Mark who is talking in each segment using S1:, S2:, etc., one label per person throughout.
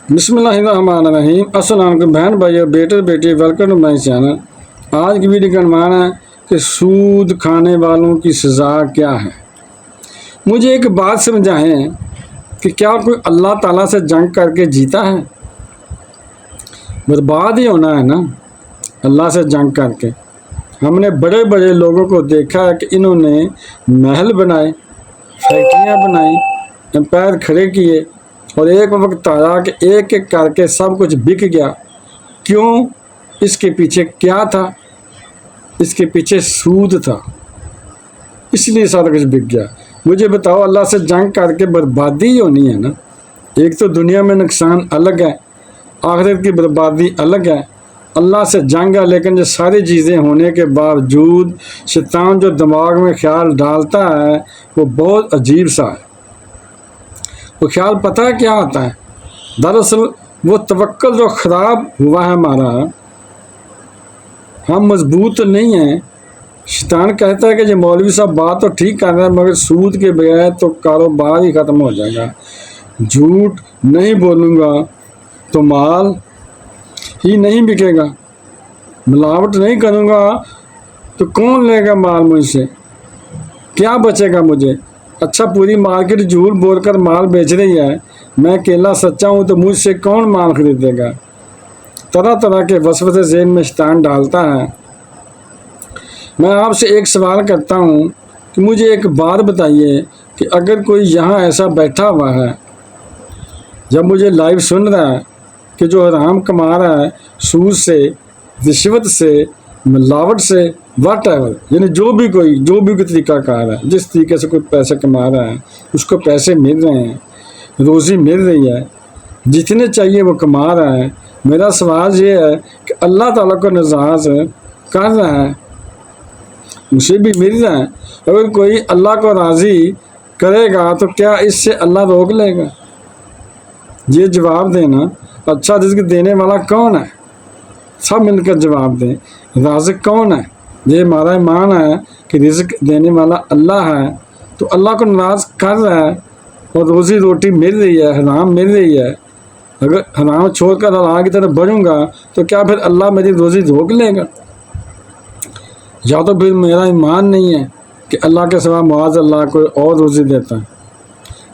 S1: بسم اللہ الرحمن الرحیم۔ السلام علیکم بہن بھائی اور بیٹے بیٹی، ویلکم ٹو مائی چینل۔ آج کی ویڈیو کا عنوان ہے کہ سود کھانے والوں کی سزا کیا ہے۔ مجھے ایک بات سمجھائیں کہ کیا کوئی اللہ تعالیٰ سے جنگ کر کے جیتا ہے؟ برباد ہی ہونا ہے نا اللہ سے جنگ کر کے۔ ہم نے بڑے بڑے لوگوں کو دیکھا ہے کہ انہوں نے محل بنائے، فیکٹریاں بنائیں، امپائر کھڑے کیے، اور ایک وقت آیا کہ ایک ایک کر کے سب کچھ بک گیا۔ کیوں؟ اس کے پیچھے کیا تھا؟ اس کے پیچھے سود تھا، اس لیے سارا کچھ بک گیا۔ مجھے بتاؤ، اللہ سے جنگ کر کے بربادی ہی ہونی ہے نا۔ ایک تو دنیا میں نقصان الگ ہے، آخرت کی بربادی الگ ہے۔ اللہ سے جنگ ہے، لیکن یہ ساری چیزیں ہونے کے باوجود شیطان جو دماغ میں خیال ڈالتا ہے وہ بہت عجیب سا ہے۔ وہ خیال پتہ ہے کیا آتا ہے؟ دراصل وہ توکل جو خراب ہوا ہے ہمارا، ہم مضبوط تو نہیں ہیں۔ شیطان کہتا ہے کہ یہ مولوی صاحب بات تو ٹھیک کر رہا ہے، مگر سود کے بغیر تو کاروبار ہی ختم ہو جائے گا۔ جھوٹ نہیں بولوں گا تو مال ہی نہیں بکے گا، ملاوٹ نہیں کروں گا تو کون لے گا مال مجھ سے؟ کیا بچے گا مجھے؟ اچھا، پوری مارکیٹ جھوٹ بول کر مال بیچ رہی ہے، میں اکیلا سچا ہوں تو مجھ سے کون مال خریدے گا؟ طرح طرح کے وسوسے ذہن میں شیطان ڈالتا ہے۔ میں آپ سے ایک سوال کرتا ہوں کہ مجھے ایک بات بتائیے کہ اگر کوئی یہاں ایسا بیٹھا ہوا ہے، جب مجھے لائیو سن رہا ہے، کہ جو حرام کما رہا ہے سود سے، رشوت سے، ملاوٹ سے، واٹ ایور، یعنی جو بھی کوئی طریقہ کار ہے، جس طریقے سے کوئی پیسے کما رہا ہے، اس کو پیسے مل رہے ہیں، روزی مل رہی ہے، جتنے چاہیے وہ کما رہا ہے۔ میرا سوال یہ ہے کہ اللہ تعالیٰ کو ناراض کر رہا ہے، اسے بھی مل رہا ہے۔ اگر کوئی اللہ کو راضی کرے گا تو کیا اس سے اللہ روک لے گا؟ یہ جواب دینا۔ اچھا، رزق دینے والا کون ہے؟ سب مل کر جواب دیں۔ رازق کون ہے؟ یہ ہمارا ایمان ہے کہ رزق دینے والا اللہ ہے، تو اللہ کو ناراض کر رہا ہے اور روزی روٹی مل رہی ہے، حرام مل رہی ہے۔ اگر حرام چھوڑ کر اللہ کی طرف بڑھوں گا تو کیا پھر اللہ میری روزی روک لے گا؟ یا تو پھر میرا ایمان نہیں ہے کہ اللہ کے سوا معاذ اللہ کوئی اور روزی دیتا ہے۔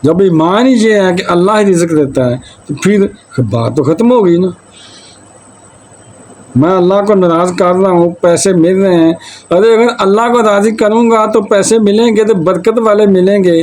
S1: جب ایمان ہی یہ ہے کہ اللہ ہی رزق دیتا ہے تو پھر بات تو ختم ہوگی نا۔ میں اللہ کو ناراض کر رہا ہوں، پیسے مل رہے ہیں۔ اگر اللہ کو راضی کروں گا تو پیسے ملیں گے، تو برکت والے ملیں گے،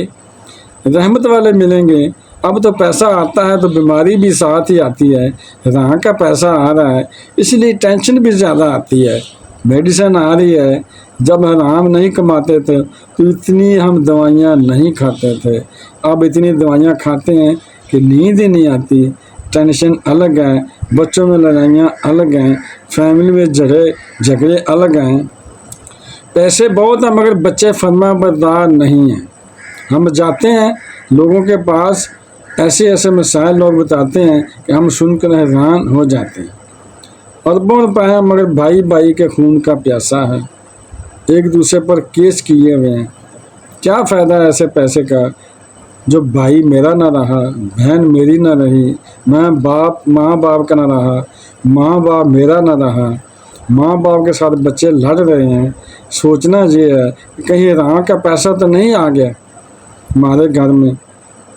S1: رحمت والے ملیں گے۔ اب تو پیسہ آتا ہے تو بیماری بھی ساتھ ہی آتی ہے۔ حرام کا پیسہ آ رہا ہے، اس لیے ٹینشن بھی زیادہ آتی ہے، میڈیسن آ رہی ہے۔ جب حرام نہیں کماتے تھے تو اتنی ہم دوائیاں نہیں کھاتے تھے، اب اتنی دوائیاں کھاتے ہیں کہ نیند ہی نہیں آتی۔ ٹینشن الگ ہے، بچوں میں لڑائیاں الگ ہیں، فیملی میں جھگڑے الگ ہیں۔ پیسے بہت ہیں مگر بچے فرما بردار نہیں ہیں۔ ہم جاتے ہیں لوگوں کے پاس، ایسے مسائل لوگ بتاتے ہیں کہ ہم سن کر حیران ہو جاتے ہیں۔ اربوں روپے ہیں مگر بھائی بھائی کے خون کا پیاسا ہے، ایک دوسرے پر کیس کیے ہوئے ہیں۔ کیا فائدہ ہے ایسے پیسے کا جو بھائی میرا نہ رہا، بہن میری نہ رہی، ماں باپ کا نہ رہا، ماں باپ میرا نہ رہا، ماں باپ کے ساتھ بچے لڑ رہے ہیں۔ سوچنا یہ ہے کہ کہیں حرام کا پیسہ تو نہیں آ گیا ہمارے گھر میں،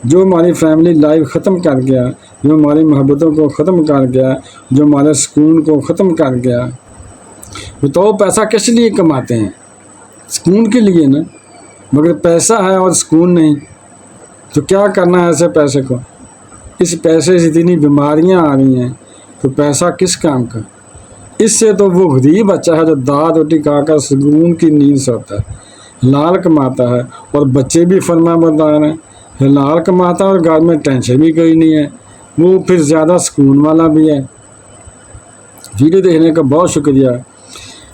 S1: جو ہماری فیملی لائف ختم کر گیا، جو ہماری محبتوں کو ختم کر گیا، جو ہمارے سکون کو ختم کر گیا۔ بتاؤ، پیسہ کس لیے کماتے ہیں؟ سکون کے لیے نا، مگر پیسہ ہے اور سکون نہیں، تو کیا کرنا ہے ایسے پیسے کو؟ اس پیسے سے اتنی بیماریاں آ رہی ہیں تو پیسہ کس کام کا؟ اس سے تو وہ غریب بچہ ہے جو دال روٹی کھا کر سکون کی نیند سوتا ہے، حلال کماتا ہے، اور بچے بھی فرما بردار ہیں، حلال کماتا ہے اور گھر میں ٹینشن بھی کوئی نہیں ہے، وہ پھر زیادہ سکون والا بھی ہے۔ ویڈیو دیکھنے کا بہت شکریہ،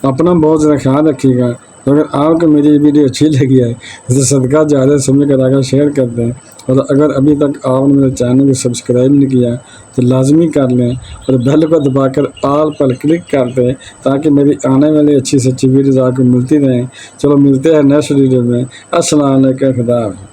S1: اپنا بہت زیادہ خیال رکھیے گا۔ اگر آپ کو میری ویڈیو اچھی لگی ہے تو صدقہ جاریہ سمجھ کر آگے شیئر کر دیں، اور اگر ابھی تک آپ نے میرے چینل کو سبسکرائب نہیں کیا تو لازمی کر لیں، اور بیل کو دبا کر آل پر کلک کر دیں تاکہ میری آنے والی اچھی سے اچھی ویڈیوز آپ کو ملتی رہیں۔ چلو ملتے ہیں نیکسٹ ویڈیو میں۔ السلام علیکم، خدا حافظ۔